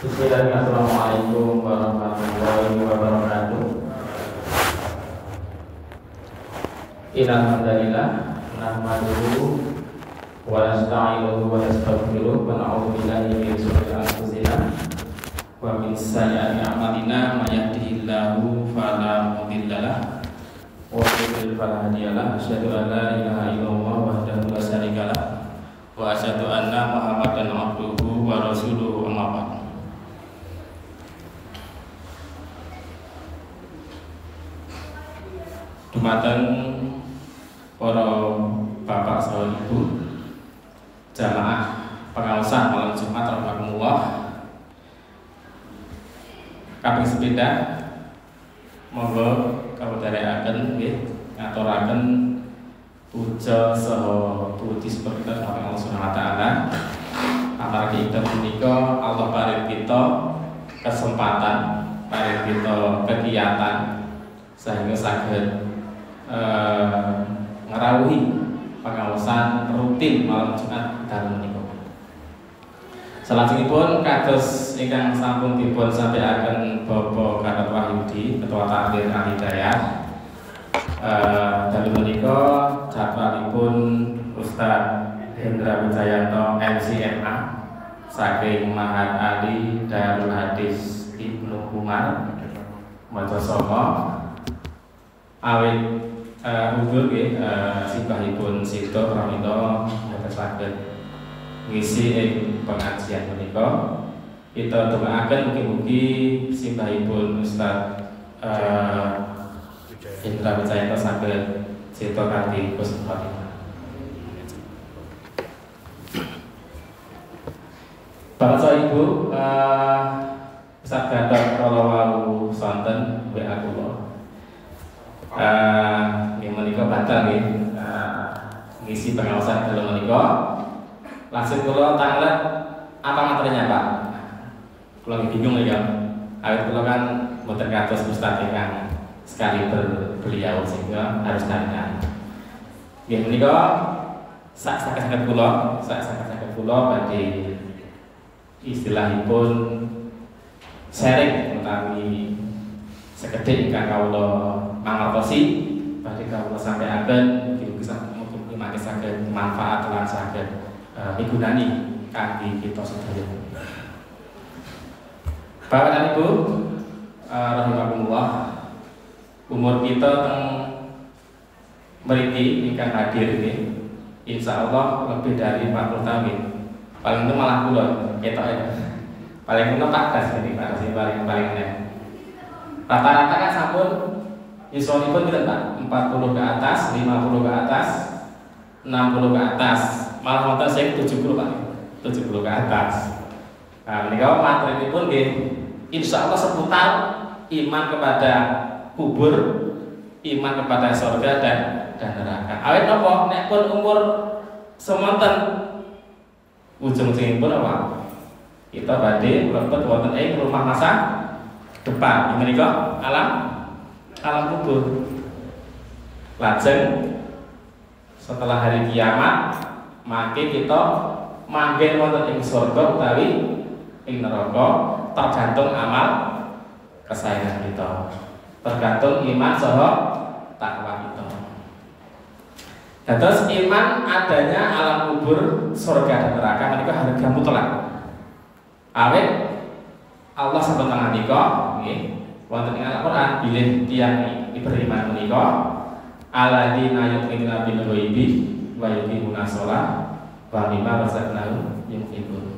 Bismillahirrahmanirrahim. Assalamualaikum warahmatullahi wabarakatuh. Innal hamdalillah nahmaduhu wa nasta'inuhu wa nastaghfiruh wa na'udzu billahi min shururi anfusina wa min sayyiati a'malina may yahdihillahu fala mudilla lahu wa may yudlil fala hadiya lahu. Asyhadu an la ilaha illallah wahdahu la syarika lahu wa asyhadu anna Muhammadan abduhu wa rasuluhu amma ba'd. Dumateng para bapak saha ibu jamaah pengawasan malam Jumat rahimakumullah kaping sepeda monggo kawedharekaken nggih ngaturaken puja saha puji seperti Allah Subhanahu wa taala. Amargi kita menika Allah paring kita kesempatan, paring kita kegiatan sehingga saged ngerawuhi pengawasan rutin malam Jumat dalem menika. Salajengipun kados ingkang sampun dipun sampaiaken Bapak Gatot Wahyudi Ketua Takmir Al Hidayah dalem menika jadwalipun Ustaz Hendra Wijayanto MCMA saking Mahat Ali Darul Hadis Ibnu Umar Mojosoko awit unggul nggih simbahipun Sito pramila dados saged ngisi ing pengajian menika. Kita dongaaken mugi-mugi simbahipun Ustaz Hendra Wijayanto saged Sito kanthi husnul khotimah. Bapak Soe Ibu, Ustaz Gatot kala wau sonten WA kula. Nggih menika batal nggih ngisi pengawasan dalem menika. Langsung kula tanglet apa materinya, Pak? Kula bingung ya. Awit kula kan mboten kados Ustaz ingkang sekali beliau sehingga harus tanya. Nggih menika sak-sakit kula badhe istilahipun sharing utawi sekedhik ingkang kawula mangertosi badhe kawula sampaiaken mugi-mugi mangke saged manfaat lan saged migunani kangge kita sedaya. Bapak dan Ibu rahimakumullah, umur kita teng mriki ingkang hadir nggih insyaallah lebih dari 40 tahun. Paling itu malah kula ketok ya. Paling itu Pak Das ini Pak Das paling enak. Rata-rata kan sampun yuswanipun pinten Pak? 40 ke atas, 50 ke atas, 60 ke atas. Malah wonten sing 70 Pak. 70 ke atas. Nah, menika materinipun nggih insyaallah seputar iman kepada kubur, iman kepada surga dan neraka. Awit napa nek pun umur semonten ujung-ujungipun apa? Kita badhe mlebet wonten ing rumah masa depan. Menika alam kubur. Lajeng setelah hari kiamat mangke kita manggen wonten ing surga utawi ing neraka tergantung amal kesayangan kita. Tergantung iman saha takwa kita. Dados iman adanya alam kubur, surga dan neraka menika harga mutlak. Awit Allah sampun ngendika nggih wonten ing Al-Qur'an bilih tiyang beriman menika alladzina yu'minuna bil ghaibi wa yuqimuna shalah wa mimma razaqnahum yunfiqun.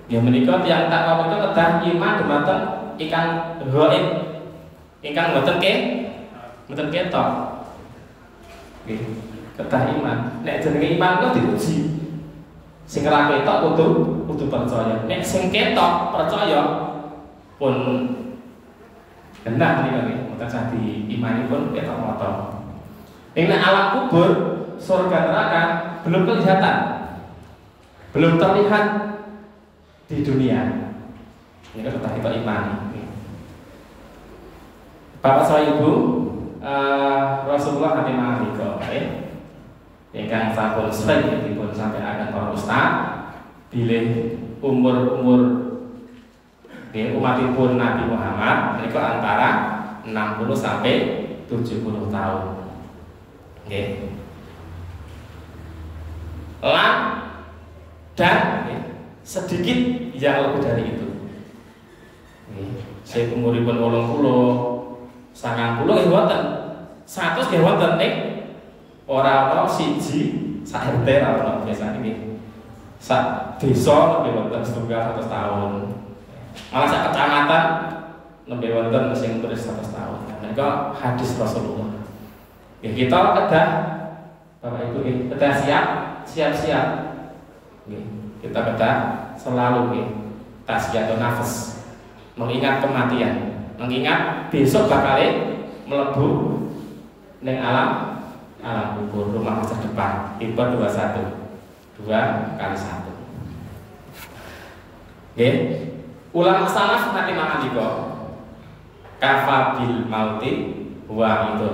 Ya menika tiyang takwa menika kedah iman dumateng ingkang ghaib, ingkang mboten ketok. Nggih, kedah iman. Nek jenenge iman kok diuji. Sing ora ketok kudu percaya. Nek sing ketok percaya pun genah menika nggih, mboten sah diimanipun ketok moto. Ing alam kubur, surga neraka belum kelihatan. Belum terlihat di dunia. Ini kedah kita imani. Bapak Soe Ibu, Rasulullah nanti mangandika ingkang sampun sering dipun sampaikan para ustaz bilih umur Umatipun Nabi Muhammad mereka antara 60 sampai 70 tahun. Dan sedikit yang lebih dari itu. Saya umuripun 80, 90 nggih wonten. 100 nggih wonten ning ora ana siji sak RT ra ono biasane nggih. Sak desa nggih wonten setunggal 100 tahun. Malah sak kecamatan nggih wonten sing umur 100 tahun. Menika hadis Rasulullah. Ya, kita kedah Bapak Ibu kedah siap-siap. Kita kedah selalu tasyiatun nafas, mengingat kematian, mengingat besok bakal melebu ning alam kubur, rumah masa depan. Tipe 21 2 kali 1. Ulama salaf nanti makan diko kafa bil mauti wa itu.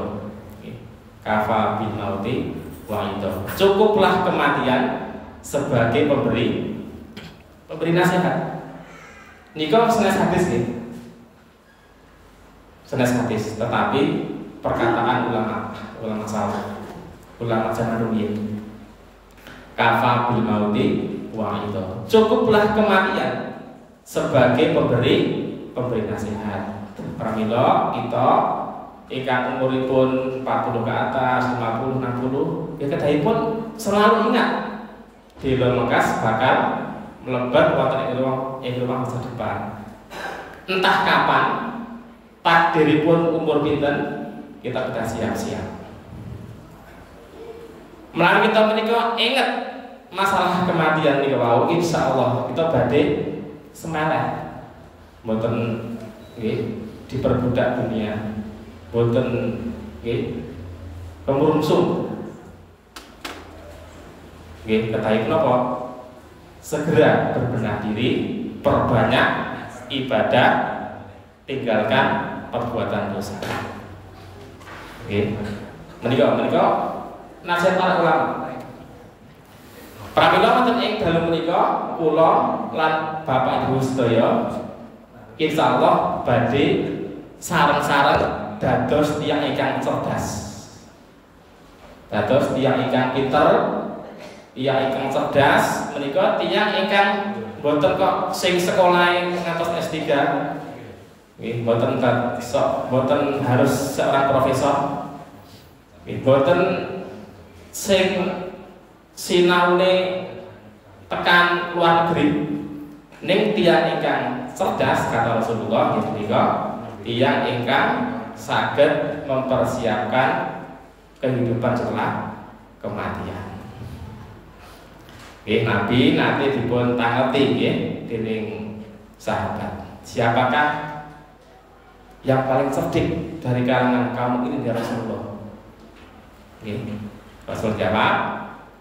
Kafa bil mauti wa itu. Cukuplah kematian sebagai pemberi nasihat. Niko senes hadis nih. Senes hadis, tetapi perkataan ulama salaf, ulama zaman dulu. Kafa bil mauti wa itu. Cukuplah kematian sebagai pemberi nasihat. Pramila kita ingkang umuripun 40 ke atas, 50, 60, ya kedahipun selalu ingat Dilon Mekas bakal melebat wonten ing rumah masa depan. Entah kapan, takdiripun umur pinten, kita sudah siap-siap. Melalui kita menika ingat masalah kematian niku wau, insyaallah kita badhe semeleh. Mboten nggih diperbudak dunia. Mboten nggih kemurungsung. Nggih, ketahui napa? Segera berbenah diri, perbanyak ibadah, tinggalkan perbuatan dosa. Nggih. Menika nasihat para ulama. Pramila wonten ing dalu menika kula lan Bapak Ibu sedaya insyaallah badhe sareng-sareng dados tiyang ingkang cerdas. Dados tiyang ingkang pinter, tiyang ingkang cerdas menika tiyang ingkang boten kok sing sekolahe ngantos S3. Nggih, boten harus seorang profesor. Nggih, boten sing sinaune tekan luar negeri. Ning tiyang ingkang cerdas kata Rasulullah menika tiyang ingkang saged mempersiapkan kehidupan setelah kematian. Nabi nanti dipun tangeti nggih dening sahabat. Siapakah yang paling cerdik dari kalangan kamu ini ya Rasulullah? Rasul jawab,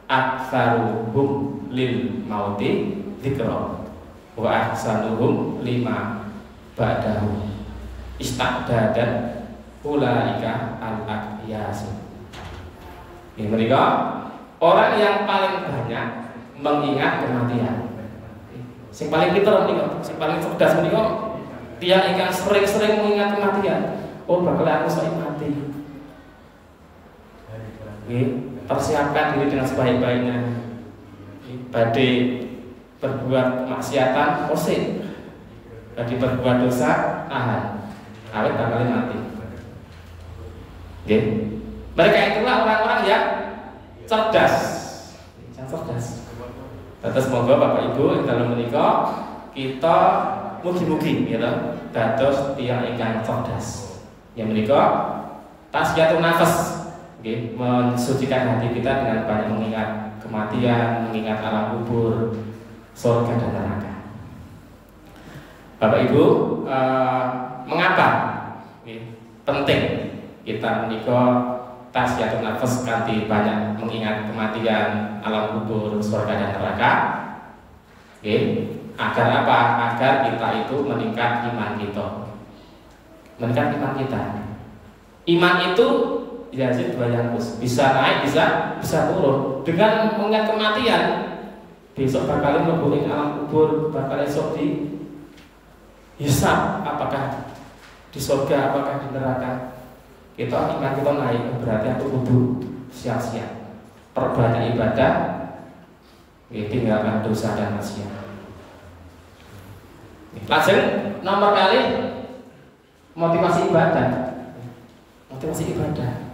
aktsaruhum lil mauti dzikra wa ahsanuhum lima ba'dahu istadadan ulaika al-aqyas. Ini mereka orang yang paling banyak mengingat kematian. Sing paling pinter menika, sing paling cerdas menika tiyang ingkang sering-sering mengingat kematian. Oh, bakal aku saya mati. Persiapkan diri dengan sebaik-baiknya. Badhe berbuat maksiatan, posik. Badhe berbuat dosa, tahan. Awet bakal mati. Mereka itulah orang-orang yang cerdas. Yang cerdas. Terus semoga Bapak Ibu dalam menika kita mugi-mugi gitu dados tiyang ingkang cerdas. Yang menika tasyiatun nafas. Mensucikan hati kita dengan banyak mengingat kematian, mengingat alam kubur, surga dan neraka. Bapak Ibu, mengapa penting kita menikah tasyiatun nafas kanthi banyak mengingat kematian, alam kubur, surga dan neraka? Agar apa? Agar kita itu meningkat iman kita. Meningkat iman kita. Iman itu yazid wa yanqus, bisa naik, bisa turun. Dengan mengingat kematian, besok bakal mlebu ing alam kubur, bakal esok hisab, apakah di surga, apakah di neraka. Kita iman kita naik, berarti aku kudu siap-siap perbanyak ibadah, tinggalkan dosa dan maksiat. Lajeng nomor kali motivasi ibadah. Motivasi ibadah.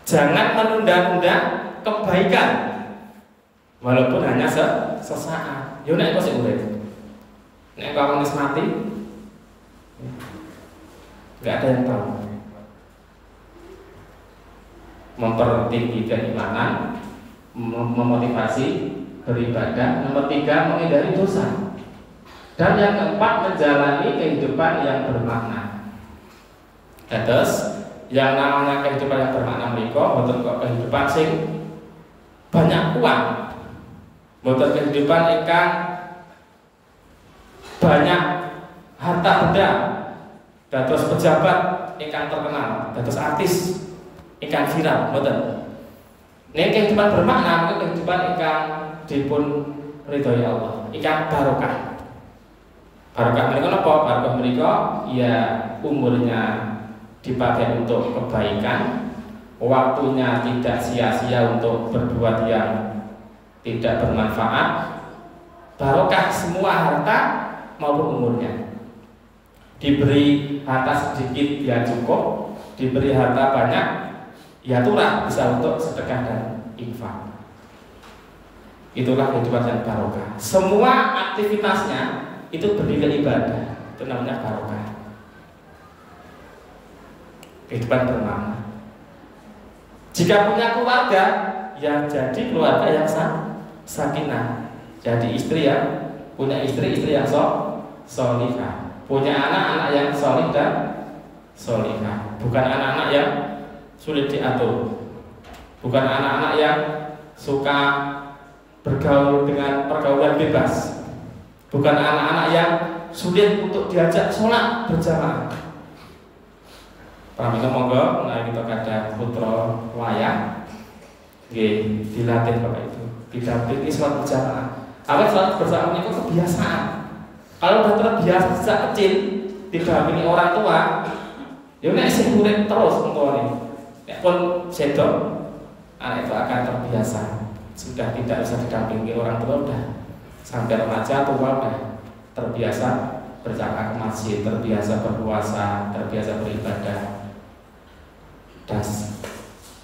Jangan menunda-nunda kebaikan walaupun hanya sesaat. Yo nek kok sik urip. Nek kok wis mati, enggak ada yang tahu. Mempertinggi keimanan, memotivasi beribadah. Nomor 3, menghindari dosa. Dan yang keempat, menjalani kehidupan yang bermakna. Terus yang namanya kehidupan yang bermakna mereka boten kok kehidupan sing banyak uang, boten kehidupan ingkang banyak harta benda, dados pejabat ingkang terkenal, dados artis ingkang viral, boten. Nek kehidupan bermakna itu kehidupan ingkang dipun ridhoi Allah, ingkang barokah. Barokah mereka napa? Barokah mereka ya umurnya dipakai untuk kebaikan, waktunya tidak sia-sia untuk berbuat yang tidak bermanfaat, barokah semua harta maupun umurnya. Diberi harta sedikit ya cukup, diberi harta banyak ya turah, bisa untuk sedekah dan infak. Itulah kehidupan yang barokah. Semua aktivitasnya itu bernilai ibadah, itu namanya barokah. Kehidupan bermakna. Jika punya keluarga, ya jadi keluarga yang sakinah. Jadi istri yang punya istri yang solihah. Punya anak yang solih dan solihah. Bukan anak-anak yang sulit diatur. Bukan anak-anak yang suka bergaul dengan pergaulan bebas. Bukan anak-anak yang sulit untuk diajak sholat berjamaah. Pramila monggo, nah kita kada putra wayang, dilatih bapak itu, didampingi sholat berjamaah. Awal sholat berjamaah itu kebiasaan. Kalau sudah terbiasa sejak kecil didampingi orang tua, ya nek sing urip terus mengkone. Nek pun sedok, anak itu akan terbiasa. Sudah tidak bisa didampingi orang tua, udah sampai remaja tua udah terbiasa berjamaah ke masjid, terbiasa berpuasa, terbiasa beribadah. Dan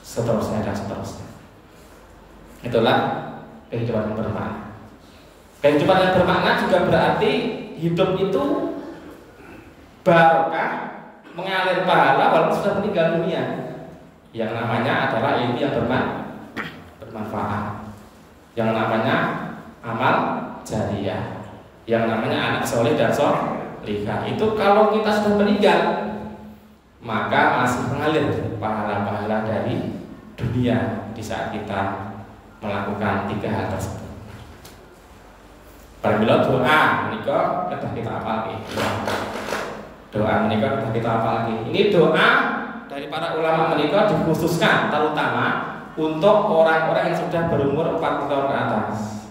seterusnya. Itulah kehidupan yang bermakna. Kehidupan yang bermakna juga berarti hidup itu barokah, mengalir pahala walaupun sudah meninggal dunia. Yang namanya adalah ilmu yang bermanfaat. Yang namanya amal jariyah. Yang namanya anak soleh dan solihah. Itu kalau kita sudah meninggal, maka masih mengalir pahala-pahala dari dunia di saat kita melakukan 3 hal tersebut. Apabila doa menika kedah kita apalke. Doa menika kedah kita apalke. Ini doa dari para ulama menika dikhususkan terutama untuk orang-orang yang sudah berumur 40 tahun ke atas.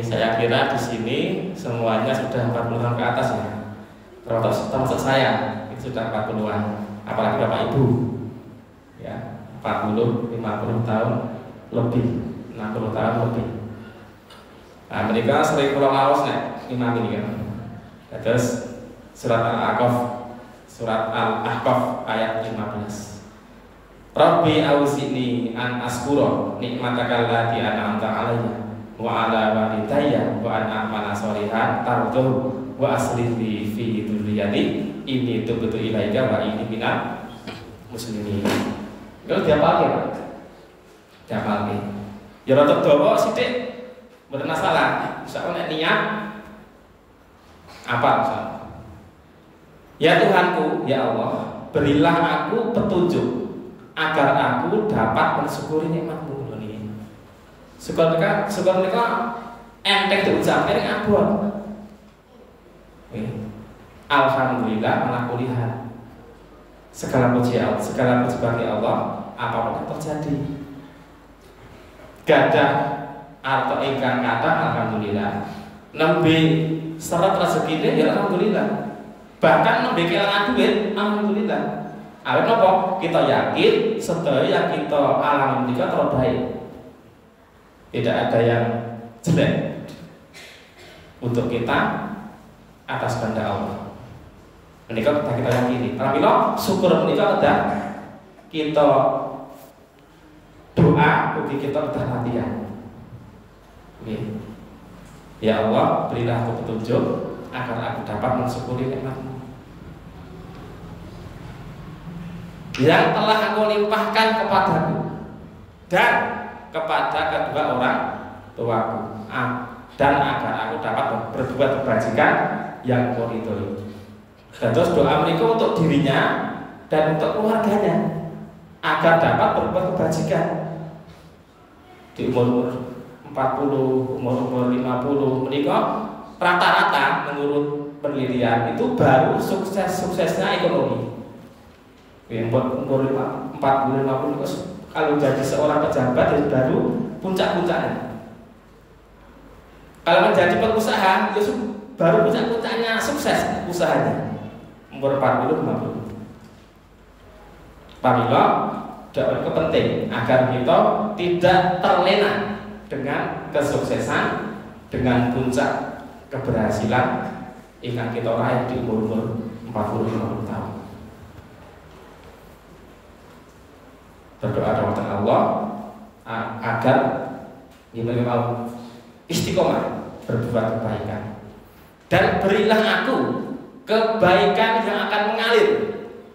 Saya kira di sini semuanya sudah 40 tahun ke atas ya. Termasuk saya sudah 40-an, apalagi Bapak Ibu ya 40, 50 tahun lebih, 60 tahun lebih. Nah mereka sering pulang laos nek imam ini kan. Terus surat Al-Ahqaf ayat 15. Rabbi awzini an askura nikmataka allati an'amta alayya wa ala walidayya wa an a'mala sholihan tarduhu wa aslih li fi dzurriyyati ini tubtu ilaika wa ini minal muslimin. Kalau diapalke, Pak. Diapalke. Ya rada dawa sithik, mboten masalah. Bisa nek niat apa misalnya. Ya Tuhanku, ya Allah, berilah aku petunjuk agar aku dapat mensyukuri nikmat-Mu ini. Syukur mereka enteng diucapke ning abot. Alhamdulillah ala kulli hal. Segala puji bagi Allah apapun yang terjadi. Gadah atau ingkang kata alhamdulillah. Nembe seret rezekinya ya alhamdulillah. Bahkan nembe kelangan duit alhamdulillah. Awet nopo kita yakin sedaya yang kita alami menika terbaik. Tidak ada yang jelek untuk kita atas kehendak Allah. Menika kita yakini. Alhamdulillah syukur menika ada kita doa ugi kita udah latihan. Okay. Ya Allah, berilah aku petunjuk agar aku dapat mensyukuri nikmat-Mu yang telah Engkau limpahkan kepadaku dan kepada kedua orang tuaku, dan agar aku dapat berbuat kebajikan yang Engkau ridhoi. Dan terus doa mereka untuk dirinya dan untuk keluarganya agar dapat berbuat kebajikan di umur 40, umur 50 mereka rata-rata menurut penelitian itu baru suksesnya ekonomi. Umur 40, 50 kalau jadi seorang pejabat itu baru puncak-puncaknya. Kalau menjadi pengusaha itu baru puncak-puncaknya sukses usahanya. Umur 40, 50. Pamila dakwah itu penting agar kita tidak terlena dengan kesuksesan, dengan puncak keberhasilan yang kita raih di umur 40-50 tahun. Berdoa kepada Allah agar gimana istiqomah berbuat kebaikan, dan berilah aku kebaikan yang akan mengalir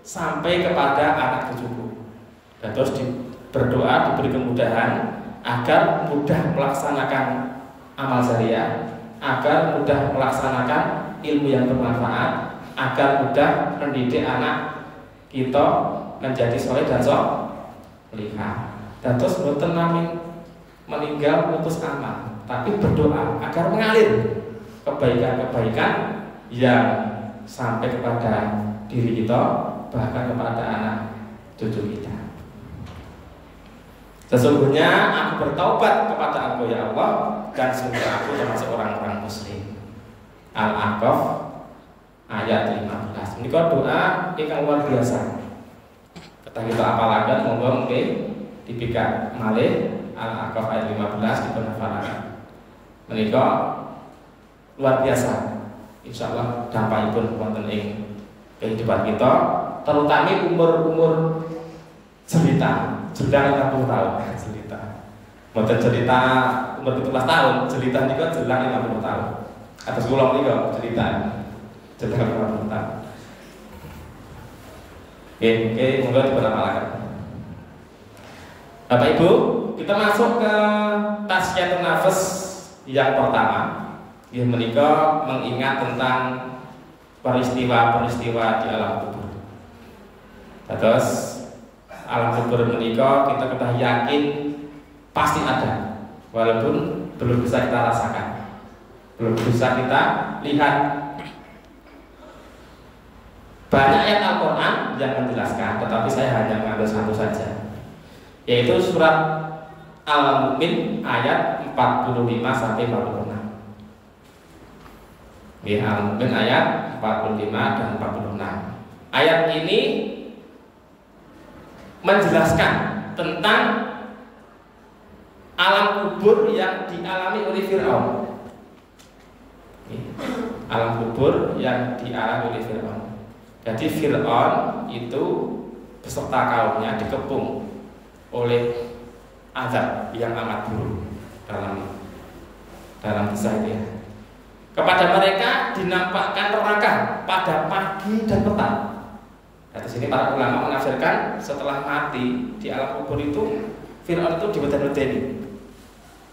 sampai kepada anak cucuku. Dan terus berdoa diberi kemudahan agar mudah melaksanakan amal jariah, agar mudah melaksanakan ilmu yang bermanfaat, agar mudah mendidik anak kita menjadi soleh dan solihah. Dan terus mboten namung meninggal putus amal, tapi berdoa agar mengalir kebaikan-kebaikan yang sampai kepada diri kita, bahkan kepada anak cucu kita. Sesungguhnya aku bertaubat kepada Engkau ya Allah, dan sungguh aku termasuk orang-orang muslim. Al-Ahqaf ayat 15. Ini doa yang luar biasa. Kita apalaken monggo nggih dipikak malih Al-Ahqaf ayat 15 dipunhafalaken. Menika luar biasa. Insyaallah dampakipun wonten ing kehidupan kita, terutama umur-umur cerita jelang 60 tahun cerita. Mboten cerita umur 17 tahun, cerita niku jelang 50 tahun. Atas kula niku cerita jelang 50 tahun. Oke, monggo dipunapalaken. Bapak Ibu, kita masuk ke tasyatul nafas yang pertama. Yang menika mengingat tentang peristiwa-peristiwa di alam kubur. Terus alam kubur menika kita ketahui yakin pasti ada, walaupun belum bisa kita rasakan, belum bisa kita lihat. Banyak ayat Al-Quran yang menjelaskan, tetapi saya hanya mengambil satu saja, yaitu surat Al-Mu'min ayat 45 sampai 46. Al-Mu'min ayat 45 dan 46. Ayat ini menjelaskan tentang alam kubur yang dialami oleh Fir'aun. Alam kubur yang dialami oleh Fir'aun. Jadi Fir'aun itu beserta kaumnya dikepung oleh azab yang amat buruk dalam kisah ini. Kepada mereka dinampakkan neraka pada pagi dan petang. Di sini para ulama menafsirkan setelah mati di alam kubur itu Fir'aun itu dibeden-bedeni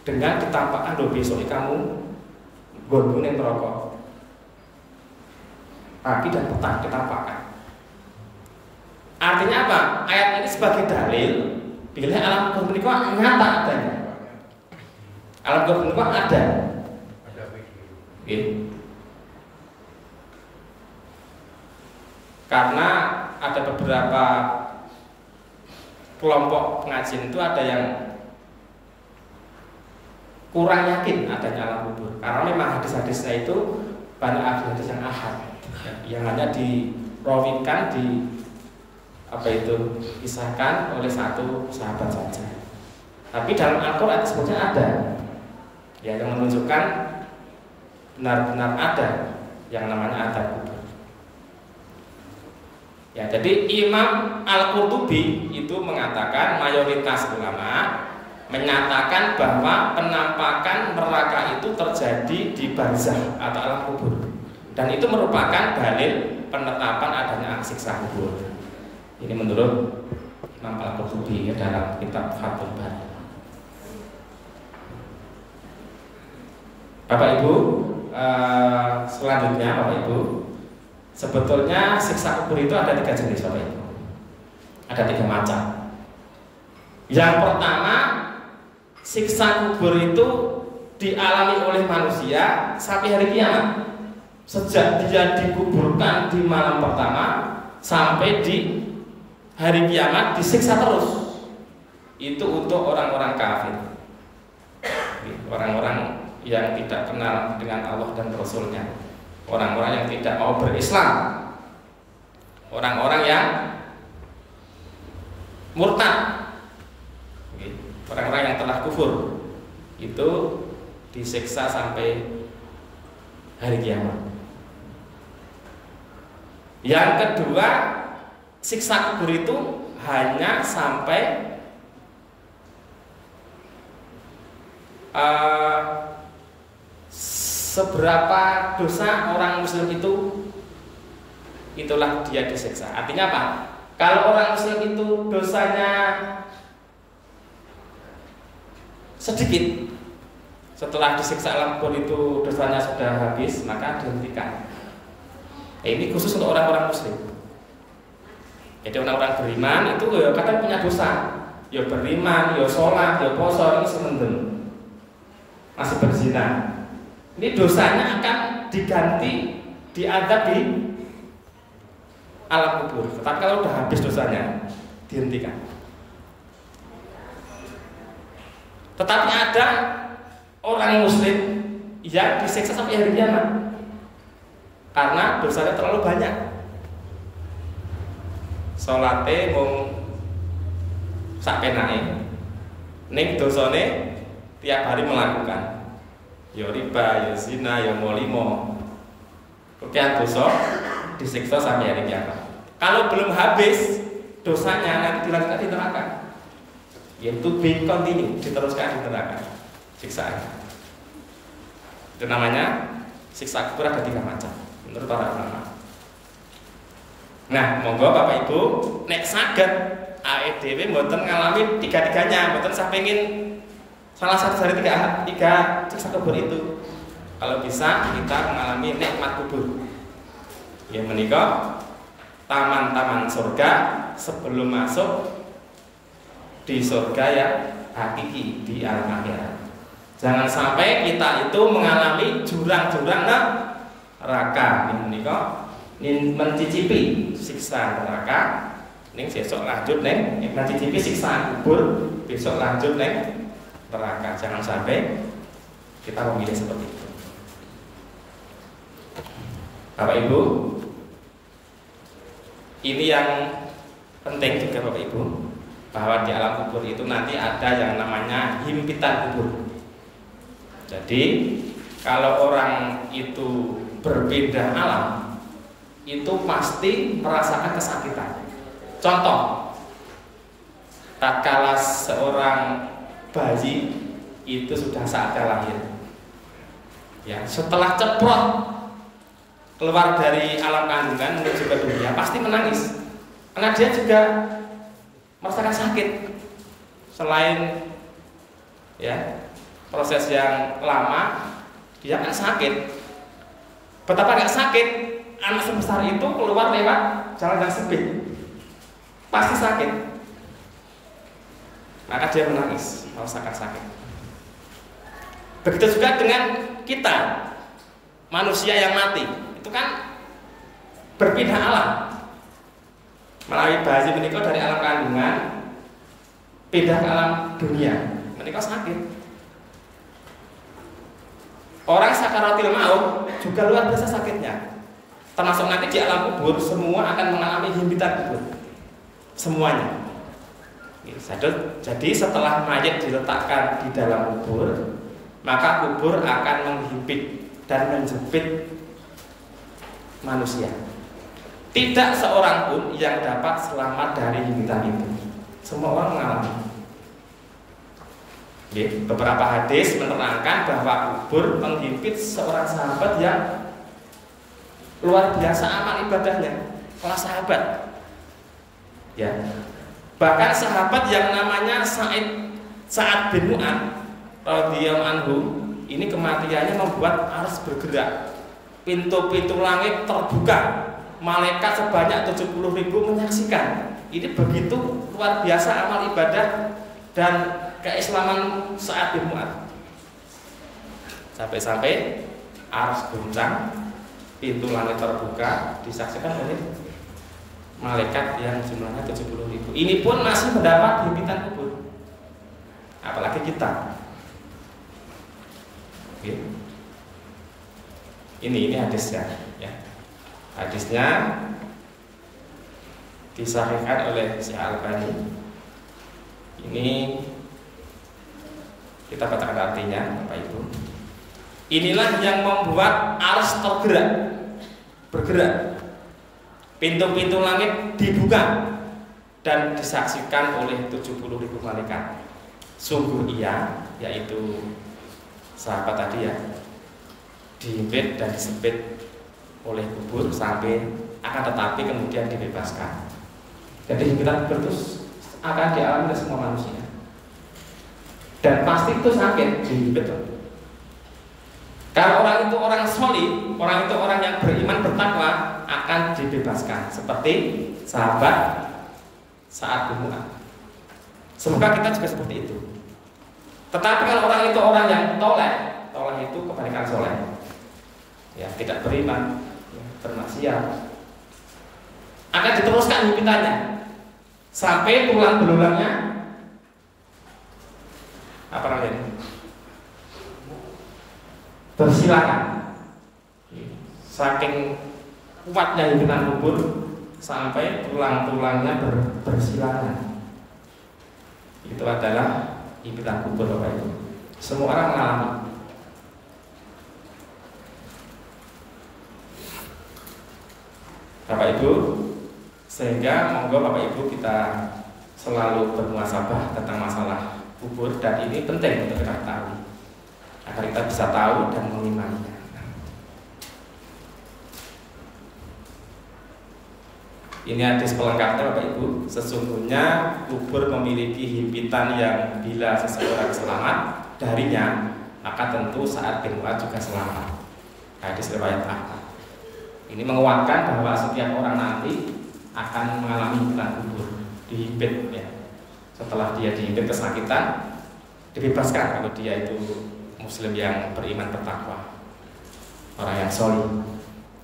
dengan ditampakkan do besok kamu gondune neraka. Pagi dan petang ditampakkan. Artinya apa? Ayat ini sebagai dalil bila alam kubur itu nyata adanya. Alam kubur itu ada. Karena ada beberapa kelompok pengajian itu ada yang kurang yakin adanya alam kubur, karena memang hadis-hadisnya itu banyak hadis yang ahad, yang hanya dirawikan kisahkan oleh satu sahabat saja. Tapi dalam Al-Quran sebetulnya ada ya, yang menunjukkan benar-benar ada yang namanya azab kubur. Ya, jadi Imam Al-Qurtubi itu mengatakan, mayoritas ulama menyatakan bahwa penampakan neraka itu terjadi di barzakh atau alam kubur, dan itu merupakan dalil penetapan adanya siksa kubur. Ini menurut Imam Al-Qurtubi ya, dalam kitab Fathul Bari. Bapak Ibu, selanjutnya Bapak Ibu, sebetulnya siksa kubur itu ada 3 jenis Bapak Ibu. Ada 3 macam. Yang pertama, siksa kubur itu dialami oleh manusia sampai hari kiamat. Sejak dia dikuburkan di malam pertama sampai di hari kiamat disiksa terus. Itu untuk orang-orang kafir, orang-orang yang tidak kenal dengan Allah dan Rasulnya, orang-orang yang tidak mau berislam, orang-orang yang murtad, orang-orang yang telah kufur, itu disiksa sampai hari kiamat. Yang kedua, siksa kubur itu hanya sampai seberapa dosa orang muslim itu, itulah dia disiksa. Artinya apa? Kalau orang muslim itu dosanya sedikit, setelah disiksa alam kubur itu dosanya sudah habis, maka dihentikan. Ini khusus untuk orang-orang muslim. Jadi orang-orang beriman itu ya kadang punya dosa, ya beriman, ya sholat, ya poso, ini semendem, masih berzina. Ini dosanya akan diganti, diadab di alam kubur. Tetapi kalau sudah habis dosanya, dihentikan. Tetapi ada orang muslim yang disiksa sampai hari kiamat karena dosanya terlalu banyak. Salate mung sak penake, ning dosane tiap hari melakukan. Ya riba, ya zina, ya molimo. Kekian dosa disiksa sampai hari kiamat. Kalau belum habis dosanya, nanti dilanjutkan di neraka. Yaitu be continue, diteruskan di neraka siksaan. Itu namanya siksa kubur ada 3 macam menurut para ulama. Nah, monggo Bapak Ibu nek saged awake dhewe mboten ngalami 3-tiganya, mboten sapengin salah satu dari 3 siksa kubur itu. Kalau bisa kita mengalami nikmat kubur. Ya menika taman-taman surga sebelum masuk di surga yang hakiki di alam akhirat. Jangan sampai kita itu mengalami jurang-jurang neraka. Ini menika mencicipi siksa neraka, ning besok lanjut ning mencicipi siksa kubur, besok lanjut ning neraka. Jangan sampai kita memilih seperti itu. Bapak Ibu, ini yang penting juga Bapak Ibu, bahwa di alam kubur itu nanti ada yang namanya himpitan kubur. Jadi kalau orang itu berbeda alam, itu pasti merasakan kesakitan. Contoh, tatkala seorang bayi itu sudah saatnya lahir, ya setelah ceprot keluar dari alam kandungan menuju ke dunia pasti menangis, karena dia juga merasakan sakit. Selain ya proses yang lama, dia kan sakit. Betapa gak sakit anak sebesar itu keluar lewat jalan yang sempit, pasti sakit. Maka dia menangis, merasakan sakit. Begitu juga dengan kita, manusia yang mati, itu kan berpindah alam. Melalui bayi menikah dari alam kandungan pindah ke alam dunia, menikah sakit. Orang sakaratil maut juga luar biasa sakitnya. Termasuk nanti di alam kubur semua akan mengalami himpitan kubur, semuanya. Jadi setelah mayat diletakkan di dalam kubur, maka kubur akan menghimpit dan menjepit manusia. Tidak seorang pun yang dapat selamat dari himpitan itu. Semua orang mengalami. Beberapa hadis menerangkan bahwa kubur menghimpit seorang sahabat yang luar biasa amal ibadahnya, kelas sahabat. Ya. Bahkan sahabat yang namanya Sa'ad bin Mu'adz radhiyallahu anhu, ini kematiannya membuat ars bergerak, pintu-pintu langit terbuka, malaikat sebanyak 70.000 menyaksikan. Ini begitu luar biasa amal ibadah dan keislaman Sa'ad bin Mu'adz. Sampai-sampai ars goncang, pintu langit terbuka, disaksikan oleh malaikat yang jumlahnya 70.000. Ini pun masih mendapat himpitan kubur. Apalagi kita. Ini hadisnya, ya. Hadisnya disahihkan oleh Syekh Albani. Ini kita bacakan artinya, Bapak Ibu. Inilah yang membuat arsy bergerak. Pintu-pintu langit dibuka dan disaksikan oleh 70.000 malaikat. Sungguh ia, yaitu sahabat tadi ya, dihimpit dan disempit oleh kubur sampai akan tetapi kemudian dibebaskan. Jadi himpitan kubur itu akan dialami oleh semua manusia. Dan pasti itu sakit dihimpit. Kalau orang itu orang solih, orang itu orang yang beriman bertakwa, akan dibebaskan seperti sahabat Sa'ad bin Mu'adz. Semoga kita juga seperti itu. Tetapi kalau orang itu orang yang toleh itu kebalikan soleh, ya, tidak beriman, ya, bermaksiat, akan diteruskan himpitannya sampai tulang belulangnya apa namanya, bersilangan. Saking kuatnya himpitan kubur sampai tulang-tulangnya bersilangan. Itu adalah himpitan kubur, Bapak Ibu. Semua orang mengalami. Bapak Ibu, sehingga monggo Bapak Ibu kita selalu bermuhasabah tentang masalah kubur, dan ini penting untuk kita ketahui agar kita bisa tahu dan mengimaninya. Ini hadis pelengkapnya, Bapak Ibu. Sesungguhnya kubur memiliki himpitan yang bila seseorang selamat darinya, maka tentu Sa'ad bin Mu'adz juga selamat. Hadis riwayat Ahmad. Ini menguatkan bahwa setiap orang nanti akan mengalami himpitan kubur, dihimpit, ya. Setelah dia dihimpit kesakitan, dibebaskan kalau dia itu muslim yang beriman bertakwa, orang yang solih.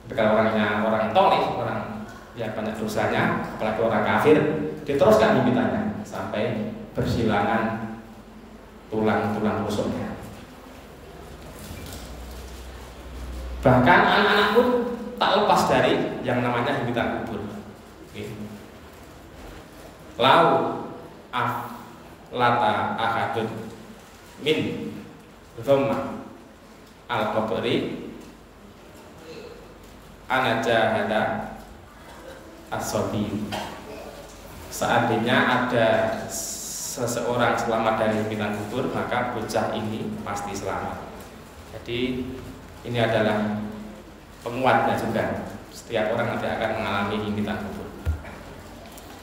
Tapi kalau orangnya orang tolih, orang yang banyak dosanya, apalagi orang kafir, diteruskan himpitannya sampai bersilangan tulang-tulang rusuknya. Bahkan anak-anak pun tak lepas dari yang namanya himpitan kubur. Lau lata akadun min dhamma al-qabri anajahada as-sobi. Seandainya ada seseorang selamat dari himpitan kubur, maka bocah ini pasti selamat. Jadi ini adalah penguatnya juga. Setiap orang nanti akan mengalami himpitan kubur.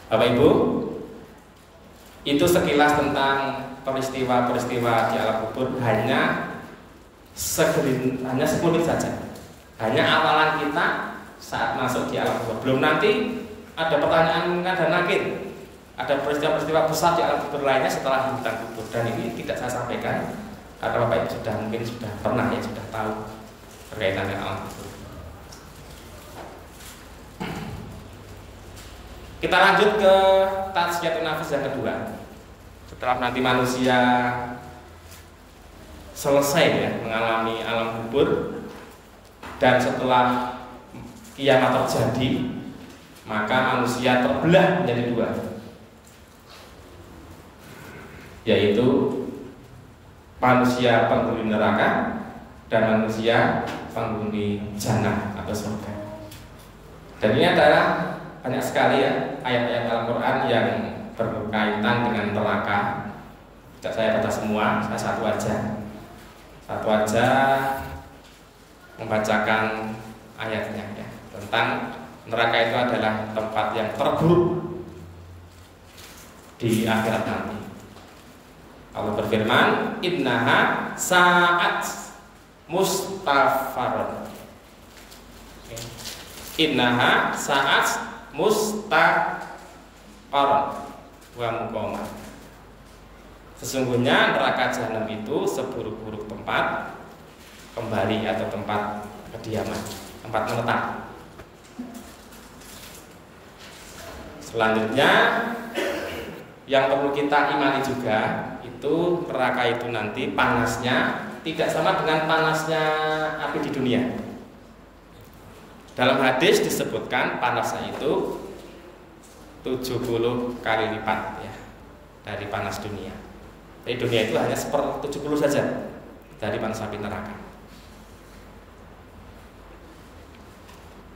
Bapak Ibu, itu sekilas tentang peristiwa-peristiwa di alam kubur, hanya sekelumit saja. Hanya awalan kita saat masuk di alam kubur. Belum nanti ada pertanyaan dan nakir, ada peristiwa-peristiwa besar di alam kubur lainnya setelah himpitan kubur. Dan ini tidak saya sampaikan karena Bapak Ibu mungkin sudah pernah, ya, sudah tahu berkaitan dengan alam kubur. Kita lanjut ke tazkiyatun nafs yang kedua. Setelah nanti manusia selesai, ya, mengalami alam kubur Dan setelah kiamat terjadi, maka manusia terbelah menjadi dua, yaitu manusia penghuni neraka dan manusia penghuni jannah atau surga. Dan ini adalah banyak sekali ya ayat-ayat Al-Quran yang berkaitan dengan neraka. Tidak saya baca semua, saya satu aja membacakan ayatnya ya, tentang neraka itu adalah tempat yang terburuk di akhirat nanti. Allah berfirman, innaha sa'at mustafarun. Innaha sa'at mustaqarun wa muqamah. Sesungguhnya neraka jahanam itu seburuk-buruk tempat kembali atau tempat kediaman, tempat menetap. Selanjutnya yang perlu kita imani juga itu neraka itu nanti panasnya tidak sama dengan panasnya api di dunia. Dalam hadis disebutkan panasnya itu 70 kali lipat ya dari panas dunia. Di dunia itu hanya 70 saja dari panas api neraka.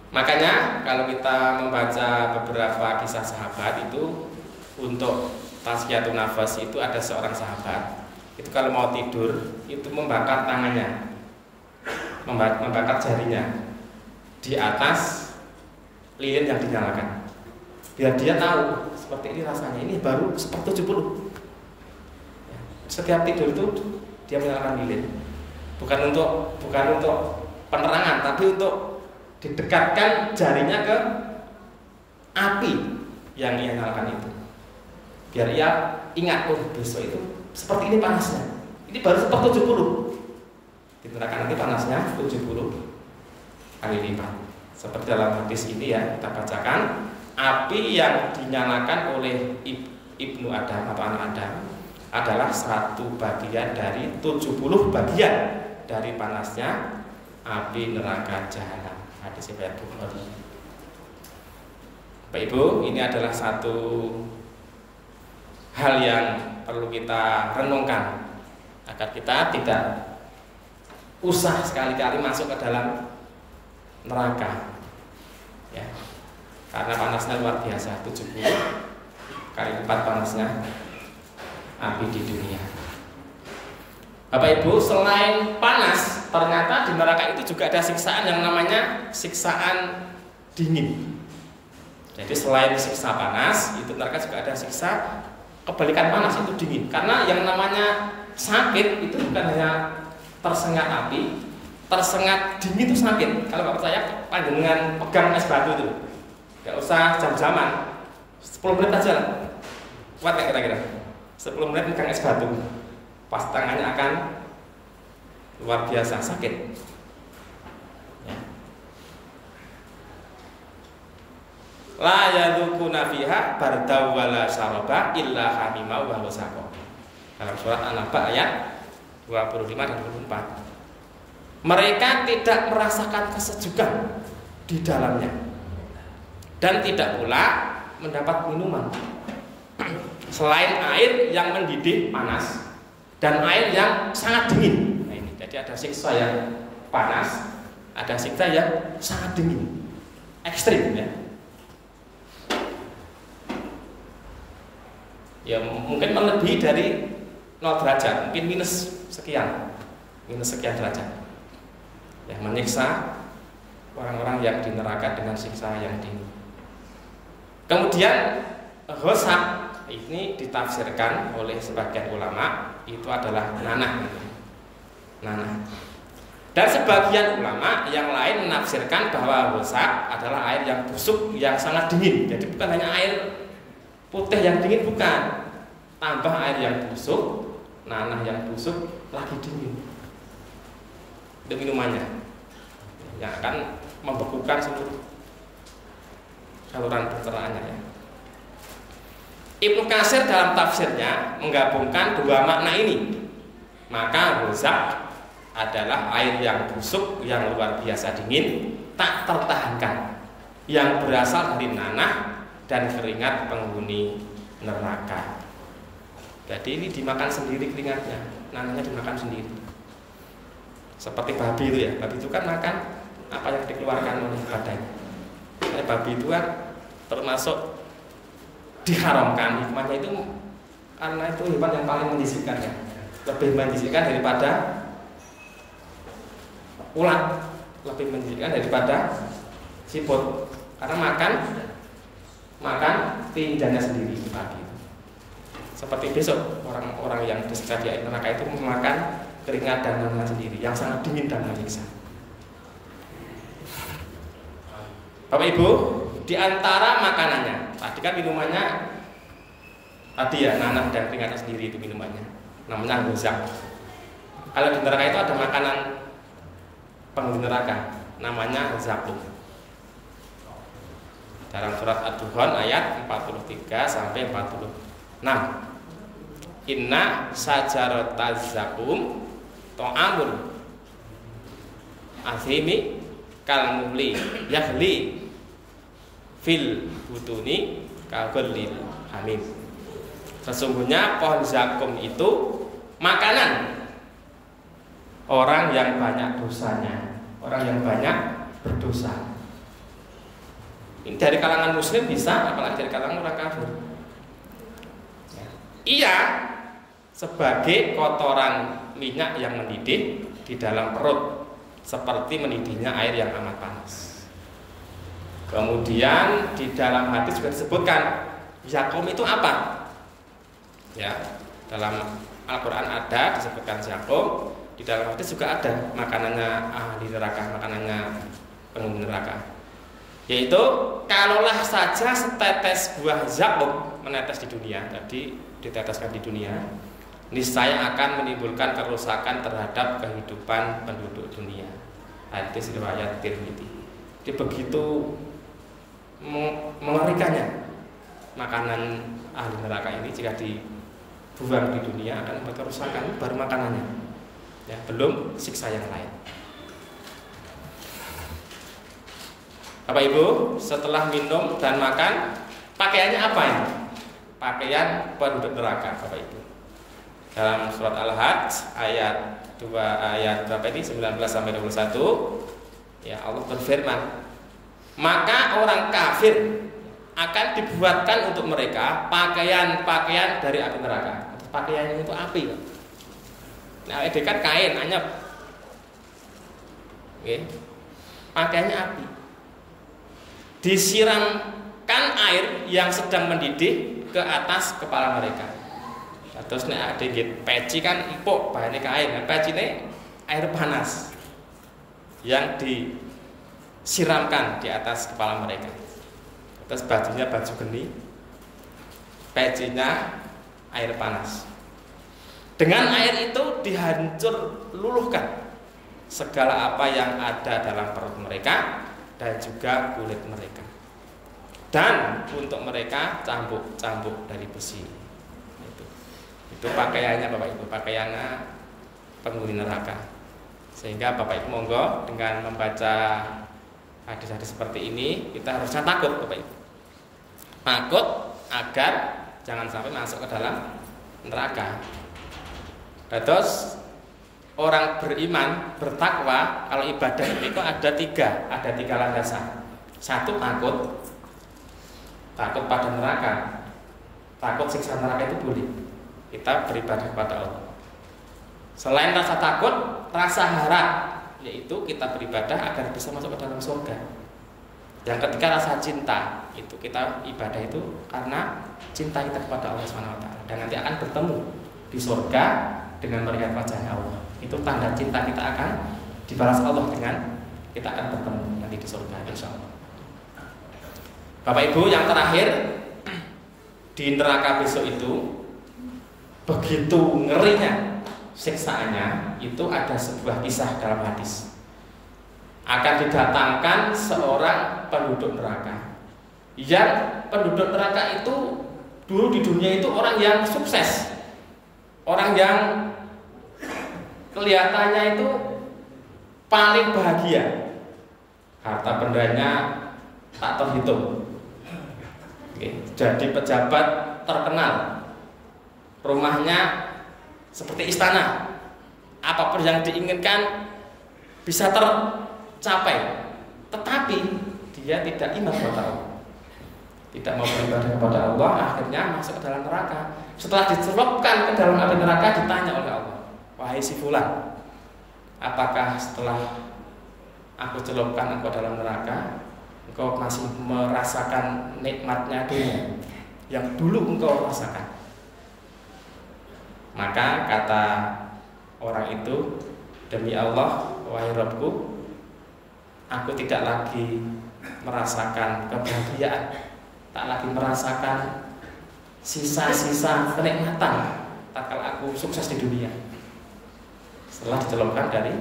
Makanya kalau kita membaca beberapa kisah sahabat itu, untuk tazkiyatun nafas itu ada seorang sahabat itu kalau mau tidur itu membakar tangannya, membakar jarinya di atas lilin yang dinyalakan, biar dia tahu seperti ini rasanya, ini baru 70. Setiap tidur itu dia menyalakan lilin, bukan untuk penerangan, tapi untuk didekatkan jarinya ke api yang ia nyalakan itu, biar ia ingat, oh besok itu seperti ini panasnya, ini baru 70. Di neraka nanti panasnya 70 kali lipat. Seperti dalam hadis ini ya kita bacakan, api yang dinyalakan oleh Ibnu Adam atau anak Adam adalah 1 bagian dari 70 bagian dari panasnya api neraka jahanam. Hadis riwayat Bukhari. Bapak Ibu, ini adalah satu hal yang perlu kita renungkan agar kita tidak usah sekali-kali masuk ke dalam neraka ya, karena panasnya luar biasa, 70 kali lipat panasnya api di dunia. Bapak Ibu, selain panas, ternyata di neraka itu juga ada siksaan yang namanya siksaan dingin. Jadi selain siksa panas, itu neraka juga ada siksa kebalikan panas, itu dingin. Karena yang namanya sakit itu bukan hanya tersengat api, tersengat dingin itu sakit. Kalau nggak percaya, panjenengan pegang es batu itu, nggak usah jam-jaman, 10 menit aja lah. Kuat nggak kira-kira? 10 menit pegang es batu, pas tangannya akan luar biasa sakit ya. La yadukuna fiha bardaw wala syaraba illa hamima wa wasaqa. Dalam surat An-Naba ayat 25 dan 24. Mereka tidak merasakan kesejukan di dalamnya dan tidak pula mendapat minuman selain air yang mendidih panas dan air yang sangat dingin. Nah ini, jadi ada siksa yang panas, ada siksa yang sangat dingin, ekstrim ya. Ya mungkin melebihi dari 0 derajat, mungkin minus sekian derajat. Ya, menyiksa orang-orang yang di neraka dengan siksa yang dingin. Kemudian ghosab ini ditafsirkan oleh sebagian ulama itu adalah nanah. Dan sebagian ulama yang lain menafsirkan bahwa ghosab adalah air yang busuk yang sangat dingin. Jadi bukan hanya air putih yang dingin, bukan, tambah air yang busuk, nanah yang busuk lagi dingin. Itu minumannya yang akan membekukan seluruh saluran pencernaannya ya. Ibnu Katsir dalam tafsirnya menggabungkan dua makna ini. Maka ghosab adalah air yang busuk, yang luar biasa dingin, tak tertahankan, yang berasal dari nanah dan keringat penghuni neraka. Jadi ini dimakan sendiri keringatnya, nanahnya dimakan sendiri. Seperti babi itu ya, babi itu kan makan apa yang dikeluarkan oleh badannya. Babi itu kan termasuk diharamkan, hikmahnya itu karena itu hewan yang paling menjisikkan ya, lebih menjisikkan daripada ulat, lebih menjisikkan daripada siput, karena makan tinjanya sendiri babi. Seperti besok orang-orang yang disiksa di neraka itu memakan keringat dan nanah sendiri yang sangat dingin dan menyiksa. Bapak Ibu, di antara makanannya, tadi kan minumannya tadi ya nanah dan keringatnya sendiri itu minumannya, namanya gozak. Kalau di neraka itu ada makanan penghuni neraka, namanya zakum. Dalam surat Ad-Dukhan ayat 43 sampai 46. Inna sajarataz zakum ta'amul azimi kal muhli yahli fil butuni kaghlil hamim. Sesungguhnya pohon zakum itu makanan orang yang banyak dosanya, orang yang banyak berdosa. Ini dari kalangan muslim bisa, apalagi dari kalangan orang kafir. Ia sebagai kotoran minyak yang mendidih di dalam perut, seperti mendidihnya air yang amat panas. Kemudian di dalam hadis juga disebutkan zakum itu apa? Ya, dalam Al-Quran ada disebutkan zakum, di dalam hadis juga ada makanannya ahli neraka, makanannya penghuni neraka. Yaitu kalaulah saja setetes buah zakum menetes di dunia, tadi diteteskan di dunia, niscaya akan menimbulkan kerusakan terhadap kehidupan penduduk dunia. Hadis riwayat Tirmidzi. Jadi begitu mengerikannya makanan ahli neraka ini, jika dibuang di dunia akan membuat kerusakan, baru makanannya, ya, belum siksa yang lain. Bapak Ibu, setelah minum dan makan, pakaiannya apa ini? Pakaian penduduk neraka, Bapak Ibu. Dalam surat Al-Hajj ayat 2 ayat berapa ini? 19 sampai 21. Ya, Allah berfirman, maka orang kafir akan dibuatkan untuk mereka pakaian-pakaian dari api neraka. Pakaiannya itu api. Nah, ini kan kain anyep. Oke. Pakaiannya api. Disiramkan air yang sedang mendidih ke atas kepala mereka. Terus nek ada peci kan empuk bahannya kain, peci ini air panas yang disiramkan di atas kepala mereka. Terus bajunya baju geni, pecinya air panas. Dengan air itu dihancur luluhkan segala apa yang ada dalam perut mereka dan juga kulit mereka. Dan untuk mereka cambuk-cambuk dari besi. Itu pakaiannya Bapak Ibu, pakaiannya penghuni neraka. Sehingga Bapak Ibu monggo dengan membaca hadis-hadis seperti ini, kita harusnya takut Bapak Ibu. Takut agar jangan sampai masuk ke dalam neraka. Dan terus orang beriman, bertakwa, kalau ibadah ini kok ada tiga landasan. Satu, takut pada neraka, takut siksa neraka itu boleh. Kita beribadah kepada Allah. Selain rasa takut, rasa harap, yaitu kita beribadah agar bisa masuk ke dalam surga. Yang ketiga, rasa cinta, itu kita ibadah itu karena cinta kita kepada Allah SWT, dan nanti akan bertemu di surga dengan melihat wajahnya Allah. Itu tanda cinta kita akan dibalas Allah dengan kita akan bertemu nanti di surga, insya Allah. Bapak Ibu, yang terakhir, di neraka besok itu begitu ngerinya siksaannya, itu ada sebuah kisah dalam hadis. Akan didatangkan seorang penduduk neraka, yang penduduk neraka itu dulu di dunia itu orang yang sukses, orang yang kelihatannya itu paling bahagia, harta bendanya tak terhitung, jadi pejabat terkenal, rumahnya seperti istana, apapun yang diinginkan bisa tercapai, tetapi dia tidak iman kepada Allah, tidak mau beribadah kepada Allah, akhirnya masuk ke dalam neraka. Setelah dicelupkan ke dalam api neraka, ditanya oleh Allah, wahai si fulan, apakah setelah aku celupkan engkau dalam neraka, engkau masih merasakan nikmatnya dunia yang dulu engkau rasakan? Maka kata orang itu, demi Allah, wahai Rabbku, aku tidak lagi merasakan kebahagiaan, tak lagi merasakan sisa-sisa kenikmatan tatkala aku sukses di dunia setelah dicelupkan dari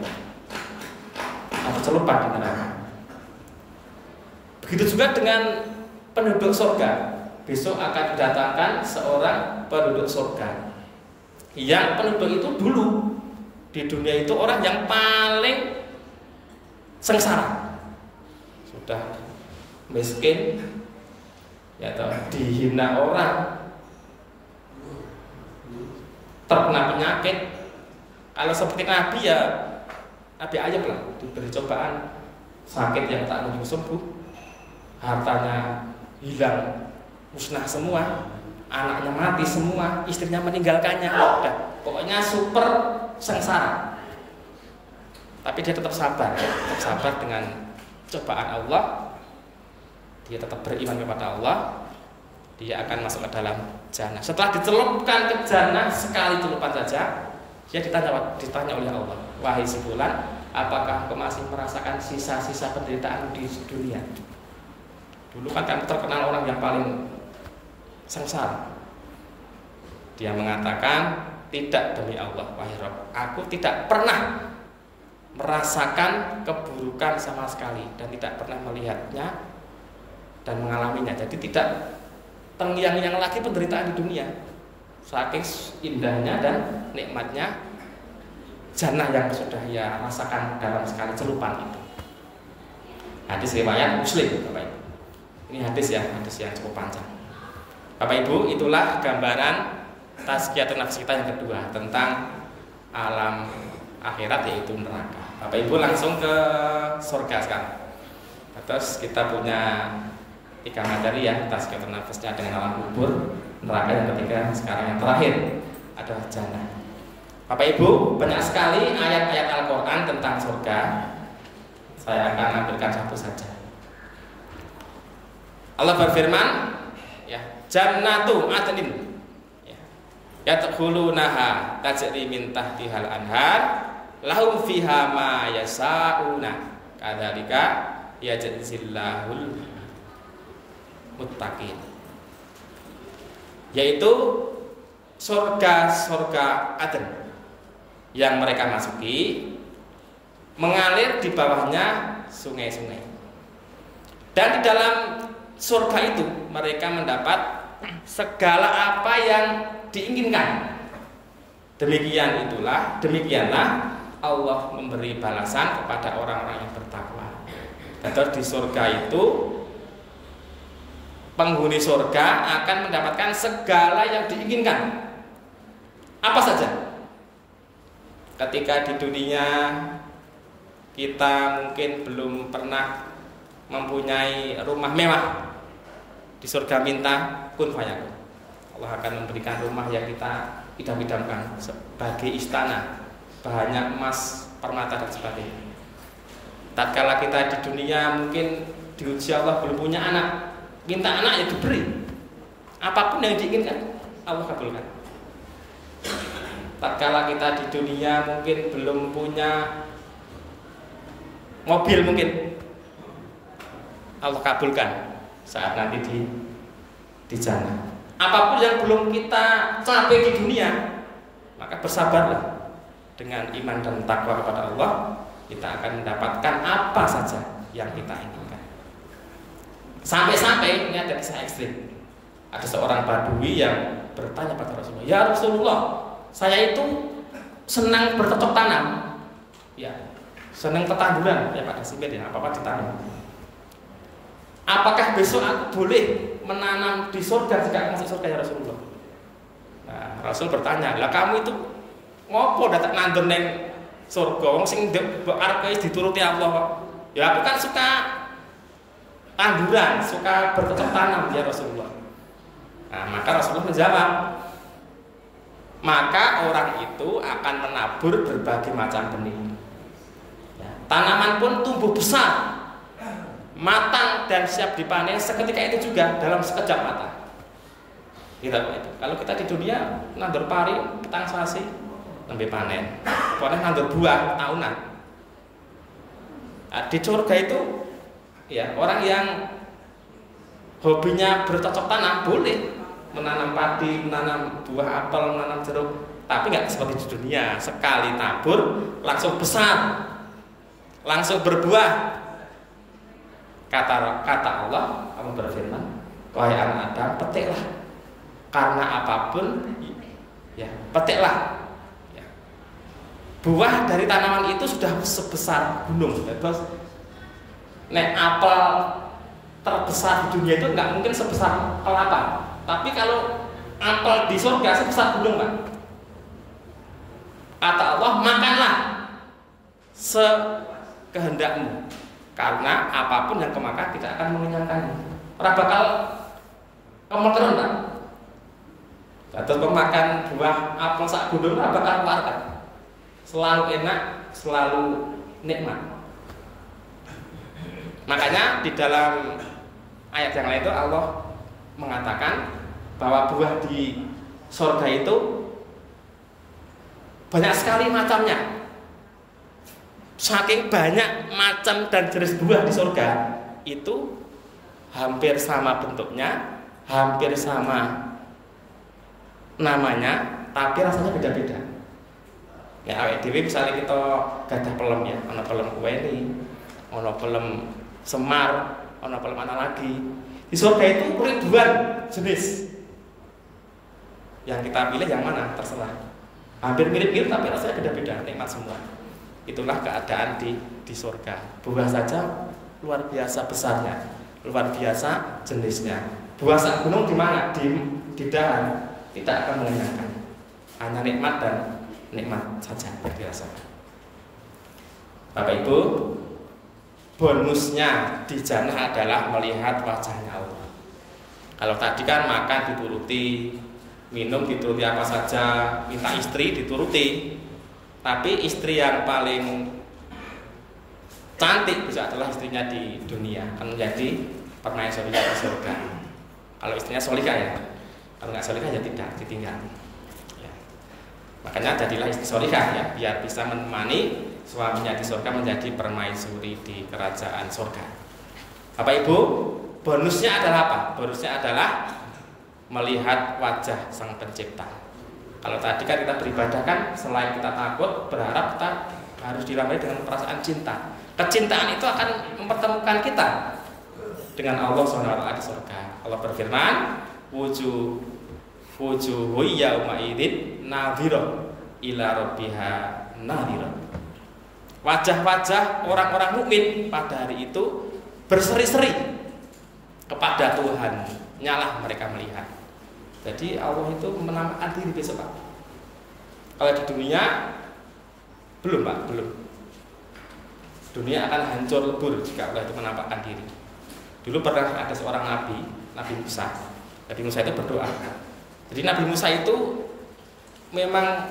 atau celupan di neraka. Begitu juga dengan penduduk surga. Besok akan didatangkan seorang penduduk surga yang penduduk itu dulu di dunia itu orang yang paling sengsara, sudah miskin, ya toh, dihina orang, terkena penyakit. Kalau seperti Nabi ya Nabi Ayub lah, diberi cobaan sakit yang tak kunjung sembuh, hartanya hilang, musnah semua, anaknya mati semua, istrinya meninggalkannya, udah, pokoknya super sengsara. Tapi dia tetap sabar dengan cobaan Allah. Dia tetap beriman kepada Allah. Dia akan masuk ke dalam jannah. Setelah dicelupkan ke jannah sekali celupan saja, dia ditanya oleh Allah, wahai si fulan, apakah kau masih merasakan sisa-sisa penderitaan di dunia? Dulu kan kamu terkenal orang yang paling sengsara. Dia mengatakan, tidak demi Allah, wahai Rabb, aku tidak pernah merasakan keburukan sama sekali dan tidak pernah melihatnya dan mengalaminya. Jadi tidak terngiang-ngiang lagi penderitaan di dunia, saking indahnya dan nikmatnya jannah yang sudah ia rasakan dalam sekali celupan itu. Hadis riwayat Muslim, Bapak Ibu. Ini hadis yang cukup panjang. Bapak Ibu, itulah gambaran tazkiyatun nafs kita yang kedua tentang alam akhirat, yaitu neraka. Bapak Ibu langsung ke surga sekarang. Terus kita punya 3 materi ya, tazkiyatun nafsnya dengan alam kubur, neraka yang ketiga, sekarang yang terakhir adalah jannah. Bapak Ibu, banyak sekali ayat-ayat Al-Quran tentang surga. Saya akan ambilkan satu saja. Allah berfirman, ya, jannatu adnin, ya, yadkhulunaha tajri min tahtihal anhar, lahum fiha ma yasauna, kadzalika yajzillahul muttaqin. Yaitu surga Aden yang mereka masuki, mengalir di bawahnya sungai-sungai. Dan di dalam surga itu mereka mendapat segala apa yang diinginkan. Demikianlah Allah memberi balasan kepada orang-orang yang bertakwa. Dan di surga itu penghuni surga akan mendapatkan segala yang diinginkan. Apa saja? Ketika di dunia kita mungkin belum pernah mempunyai rumah mewah, di surga minta kun fayakun. Allah akan memberikan rumah yang kita idam-idamkan sebagai istana, bahannya emas, permata dan sebagainya. Tatkala kita di dunia mungkin diuji Allah belum punya anak, minta anak ya diberi. Apapun yang diinginkan Allah kabulkan. Tatkala kita di dunia mungkin belum punya mobil, mungkin Allah kabulkan saat nanti di jannah. Apapun yang belum kita capai di dunia, maka bersabarlah dengan iman dan takwa kepada Allah, kita akan mendapatkan apa saja yang kita inginkan. Sampai-sampai ini ada kisah ekstrim. Ada seorang Badui yang bertanya pada Rasulullah, ya Rasulullah, saya itu senang bercocok tanam, ya, senang tetanduran, ya Pak Kasimir ya, apa-apa ditanam. Apakah besok aku boleh menanam di surga jika masuk surga ya Rasulullah? Nah, Rasul bertanya, lah kamu itu ngopo datang nandur neng surga, wong sing arep dituruti Allah kok. Ya aku kan suka tanduran, suka bercocok tanam ya Rasulullah. Nah, maka Rasulullah menjawab, maka orang itu akan menabur berbagai macam benih. Ya, tanaman pun tumbuh besar, matang dan siap dipanen seketika itu juga dalam sekejap mata. Kita itu. Kalau kita di dunia nandur pari, petang sasi, nembe panen. Pokoknya nandur buah tahunan. Nah, di surga itu, ya orang yang hobinya bercocok tanam boleh menanam padi, menanam buah apel, menanam jeruk, tapi nggak seperti di dunia. Sekali tabur langsung besar, langsung berbuah. Kata Allah, kamu berfirman, wahai anak Adam, petiklah, karena apapun, ya petiklah. Ya. Buah dari tanaman itu sudah sebesar gunung. Terus, nek apel terbesar di dunia itu nggak mungkin sebesar kelapa. Tapi kalau apel di surga sebesar gunung, Pak. Kata Allah, makanlah sekehendakmu, karena apapun yang kemakan tidak akan mengenyangkanmu. Ora bakal kemeteran, Pak. Terus pemakan buah apel sak gunung ora bakal keluarkan. Selalu enak, selalu nikmat. Makanya di dalam ayat yang lain itu Allah mengatakan bahwa buah di surga itu banyak sekali macamnya. Saking banyak macam dan jenis buah di surga itu hampir sama bentuknya, hampir sama namanya, tapi rasanya beda-beda. Ya awake dhewe misalnya kita gadah pelem ya, ana pelem kuweni, ana pelem semar, ana pelem ana lagi. Di surga itu ribuan jenis. Yang kita pilih yang mana terserah. Hampir mirip-mirip tapi rasanya beda-beda, nikmat semua. Itulah keadaan di surga. Buah saja luar biasa besarnya, luar biasa jenisnya. Buah sak gunung di mana? Di dahan, tidak akan mengenyangkan. Hanya nikmat dan nikmat saja, biasa. Bapak Ibu, bonusnya di jannah adalah melihat wajahnya Allah. Kalau tadi kan makan dituruti, minum dituruti apa saja, minta istri dituruti. Tapi istri yang paling cantik bisa adalah istrinya di dunia, akan menjadi permaisuri di surga. Kalau istrinya solihah ya, kalau nggak solihah ya tidak, ditinggal. Ya. Makanya jadilah istri solihah ya, biar bisa menemani suaminya di surga menjadi permaisuri di kerajaan surga. Bapak Ibu, bonusnya adalah apa? Bonusnya adalah melihat wajah Sang Pencipta. Kalau tadi kan kita beribadah kan selain kita takut, berharap kita harus diramai dengan perasaan cinta. Kecintaan itu akan mempertemukan kita dengan Allah SWT di surga. Allah berfirman, wujuhu yauma idzin nadhirah ila rabbiha nadhirah. Wajah-wajah orang-orang mukmin pada hari itu berseri-seri kepada Tuhan, nyalah mereka melihat. Jadi Allah itu menampakkan diri besok, Pak. Kalau di dunia belum, Pak, belum. Dunia akan hancur lebur jika Allah itu menampakkan diri. Dulu pernah ada seorang nabi, Nabi Musa. Nabi Musa itu berdoa. Jadi Nabi Musa itu memang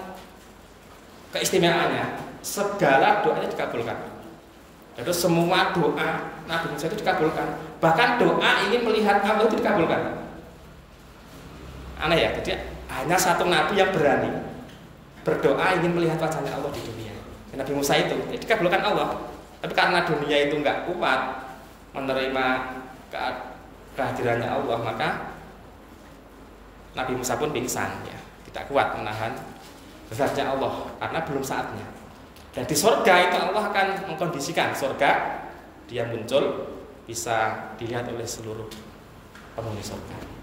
keistimewaannya segala doanya dikabulkan. Jadi semua doa Nabi Musa itu dikabulkan. Bahkan doa ingin melihat Allah itu dikabulkan. Aneh ya, jadi hanya satu nabi yang berani berdoa ingin melihat wajahnya Allah di dunia. Nabi Musa itu, jadi dikabulkan Allah. Tapi karena dunia itu nggak kuat menerima kehadirannya Allah, maka Nabi Musa pun pingsan ya, tidak kuat menahan zatnya Allah karena belum saatnya. Dan di surga itu Allah akan mengkondisikan surga dia muncul bisa dilihat oleh seluruh penghuni surga.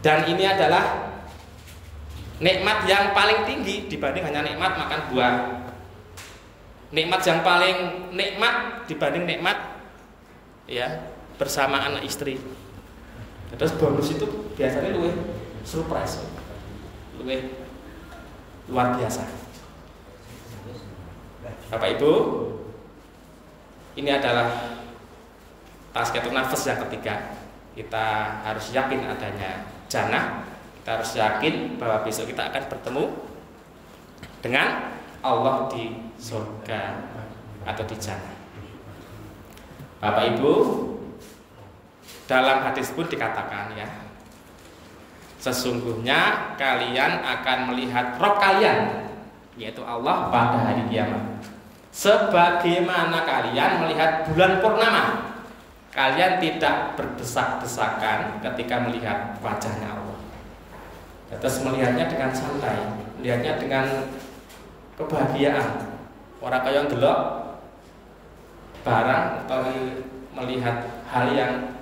Dan ini adalah nikmat yang paling tinggi dibanding hanya nikmat makan buah. Nikmat yang paling nikmat dibanding nikmat ya bersama anak istri. Terus bonus itu biasanya luwih surprise, luwih luar biasa. Bapak Ibu, ini adalah tazkiyatun nafs yang ketiga. Kita harus yakin adanya jannah. Kita harus yakin bahwa besok kita akan bertemu dengan Allah di surga atau di jannah. Bapak Ibu, dalam hadis pun dikatakan ya, sesungguhnya kalian akan melihat Rabb kalian, yaitu Allah pada hari kiamat, sebagaimana kalian melihat bulan purnama. Kalian tidak berdesak-desakan ketika melihat wajahnya Allah. Terus melihatnya dengan santai, melihatnya dengan kebahagiaan. Orang kaya ndelok barang atau melihat hal yang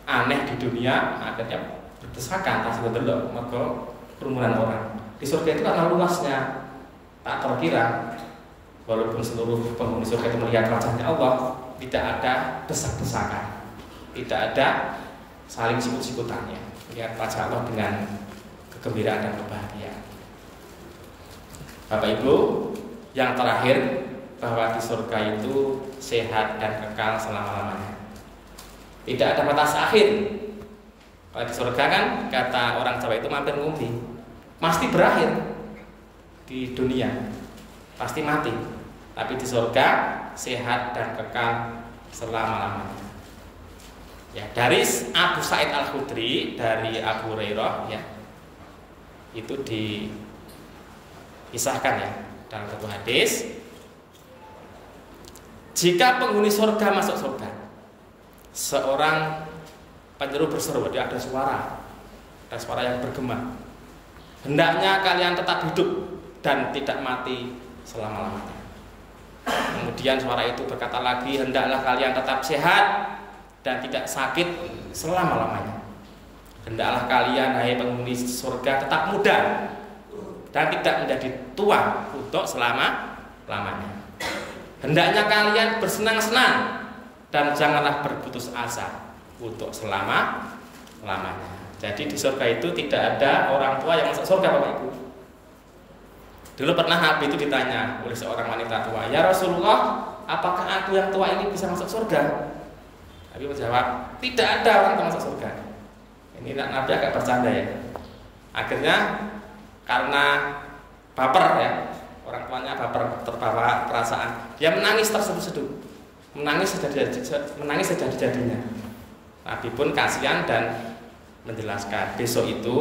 aneh di dunia, akhirnya berdesakan tas ndelok mergo kerumunan orang. Di surga itu karena luasnya tak terkira. Walaupun seluruh penghuni surga itu melihat wajahnya Allah, tidak ada desak-desakan, tidak ada saling sikut-sikutannya. Lihat wajah Allah dengan kegembiraan dan kebahagiaan. Bapak Ibu, yang terakhir bahwa di surga itu sehat dan kekal selama-lamanya. Tidak ada batas akhir. Kalau di surga kan kata orang Jawa itu mampir ngumpi, pasti berakhir. Di dunia pasti mati. Tapi di surga sehat dan kekal selama-lamanya. Ya, dari Abu Sa'id Al-Khudri, dari Abu Hurairah ya, itu dikisahkan ya dalam satu hadis, jika penghuni surga masuk surga, seorang penyeru berseru, dia ada suara yang bergema, hendaknya kalian tetap hidup dan tidak mati selama-lamanya. Kemudian suara itu berkata lagi, hendaklah kalian tetap sehat dan tidak sakit selama-lamanya. Hendaklah kalian, hai penghuni surga, tetap muda dan tidak menjadi tua untuk selama-lamanya. Hendaknya kalian bersenang-senang dan janganlah berputus asa untuk selama-lamanya. Jadi di surga itu tidak ada orang tua yang masuk surga, Bapak Ibu. Dulu pernah Nabi itu ditanya oleh seorang wanita tua, ya Rasulullah, apakah aku yang tua ini bisa masuk surga? Nabi menjawab, tidak ada orang tua masuk surga. Ini Nabi agak bercanda ya. Akhirnya karena baper ya, orang tuanya baper, terbawa perasaan, dia menangis terseduh-seduh, menangis sejadi-jadinya. Nabi pun kasihan dan menjelaskan, besok itu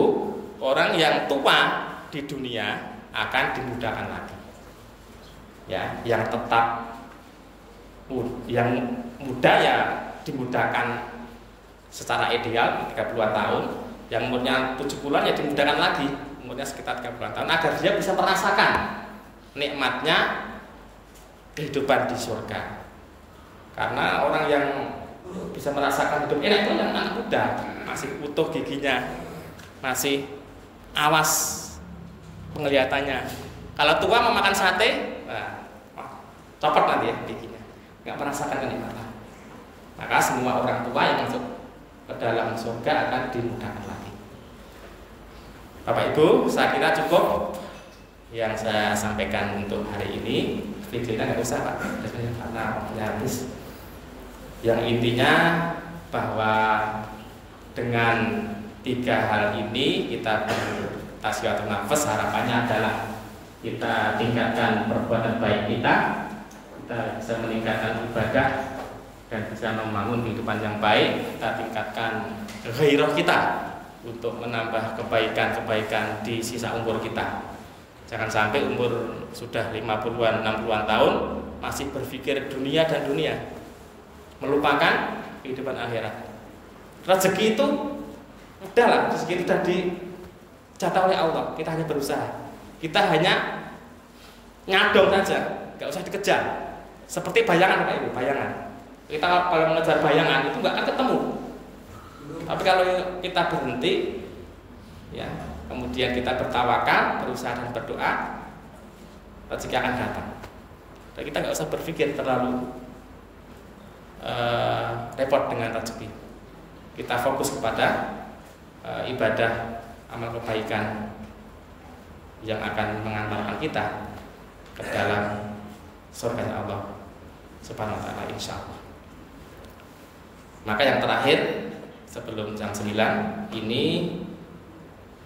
orang yang tua di dunia akan dimudahkan lagi. Ya, yang tetap yang muda ya dimudahkan secara ideal 30 tahun, yang umurnya 70-an ya dimudahkan lagi, umurnya sekitar 30 tahun agar dia bisa merasakan nikmatnya kehidupan di surga. Karena orang yang bisa merasakan hidup enak itu yang anak muda, masih utuh giginya, masih awas penglihatannya. Kalau tua mau makan sate, copot nanti ya giginya, nggak merasakan kenikmatan. Maka semua orang tua yang masuk ke dalam surga akan dimudahkan lagi. Bapak Ibu, saya kira cukup yang saya sampaikan untuk hari ini. Videonya nggak usah Pak, karena waktunya habis. Yang intinya bahwa dengan 3 hal ini kita tazkiyatun nafs, harapannya adalah kita tingkatkan perbuatan baik kita bisa meningkatkan ibadah dan bisa membangun kehidupan yang baik. Kita tingkatkan gairah kita untuk menambah kebaikan-kebaikan di sisa umur kita. Jangan sampai umur sudah 50-an, 60-an tahun masih berpikir dunia dan dunia, melupakan kehidupan akhirat. Rezeki itu udahlah, rezeki itu sudah dicatat oleh Allah. Kita hanya berusaha, kita hanya ngadong saja, nggak usah dikejar. Seperti bayangan Bapak Ibu, bayangan. Kita kalau mengejar bayangan itu nggak akan ketemu. Tapi kalau kita berhenti, ya kemudian kita bertawakal, berusaha dan berdoa, rezeki akan datang. Dan kita nggak usah berpikir terlalu repot dengan rezeki. Kita fokus kepada ibadah, amal kebaikan yang akan mengantarkan kita ke dalam surga Allah Subhanahu wa taala insyaallah. Maka yang terakhir sebelum jam 9 ini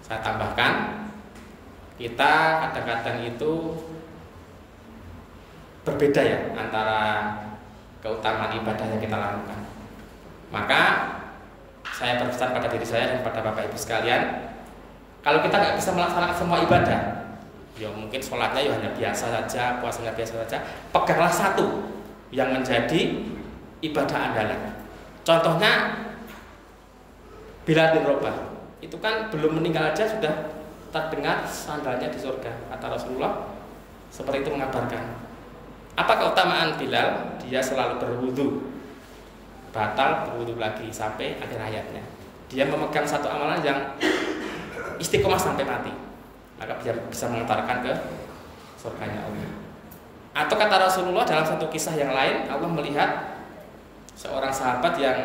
saya tambahkan, kita kadang-kadang itu berbeda ya antara keutamaan ibadah yang kita lakukan. Maka saya berpesan pada diri saya dan pada Bapak Ibu sekalian, kalau kita nggak bisa melaksanakan semua ibadah, ya mungkin sholatnya ya hanya biasa saja, puasanya biasa saja, peganglah satu yang menjadi ibadah andalan. Contohnya Bilal bin Rabah, itu kan belum meninggal aja sudah terdengar sandalnya di surga. Kata Rasulullah seperti itu mengabarkan. Apa keutamaan Bilal? Dia selalu berwudu, batal berwudu lagi sampai akhir hayatnya. Dia memegang satu amalan yang istiqomah sampai mati, maka dia bisa mengantarkan ke surganya Allah. Atau kata Rasulullah dalam satu kisah yang lain, Allah melihat seorang sahabat yang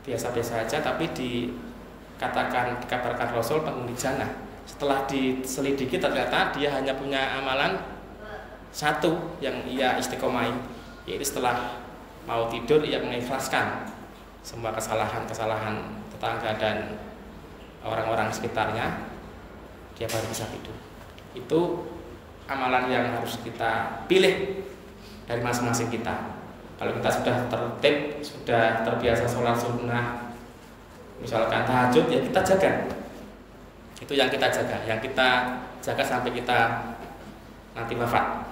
biasa-biasa saja, tapi dikabarkan Rasul penghuni jannah. Setelah diselidiki ternyata dia hanya punya amalan satu yang ia istiqomahi, yaitu setelah mau tidur ia mengikhlaskan semua kesalahan-kesalahan tetangga dan orang-orang sekitarnya, dia baru bisa tidur. Itu amalan yang harus kita pilih dari masing-masing kita. Kalau kita sudah tertib, sudah terbiasa sholat sunnah, misalkan tahajud, ya kita jaga. Itu yang kita jaga, sampai kita nanti wafat.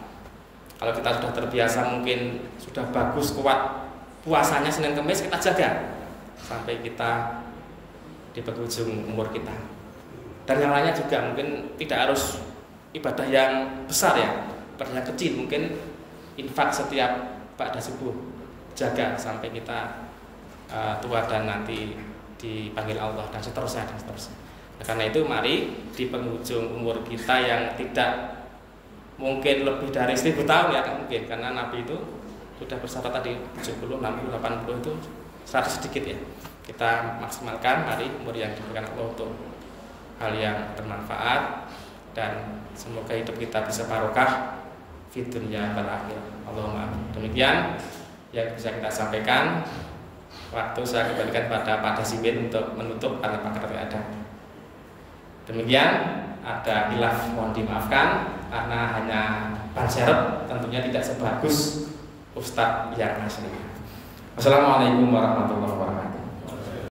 Kalau kita sudah terbiasa, mungkin sudah bagus, kuat puasanya Senin Kamis, kita jaga sampai kita di penghujung umur kita. Dan yang lainnya juga mungkin tidak harus ibadah yang besar ya, ibadah yang kecil, mungkin infak setiap ba'da subuh, jaga sampai kita tua dan nanti dipanggil Allah dan seterusnya dan seterusnya. Nah, karena itu mari di penghujung umur kita yang tidak mungkin lebih dari 1000 tahun ya, kan mungkin, karena Nabi itu sudah bersabda tadi 70, 60, 80 itu 100 sedikit ya. Kita maksimalkan mari umur yang diberikan Allah untuk hal yang bermanfaat, dan semoga hidup kita bisa barokah fi dunya wal akhirah. Allahumma amin. Demikian yang bisa kita sampaikan. Waktu saya kembalikan pada Pak Dasimin untuk menutup karena pakar tidak ada. Demikian, ada khilaf mohon dimaafkan karena hanya ban serep, tentunya tidak sebagus Ustadz yang asli. Wassalamualaikum warahmatullahi wabarakatuh.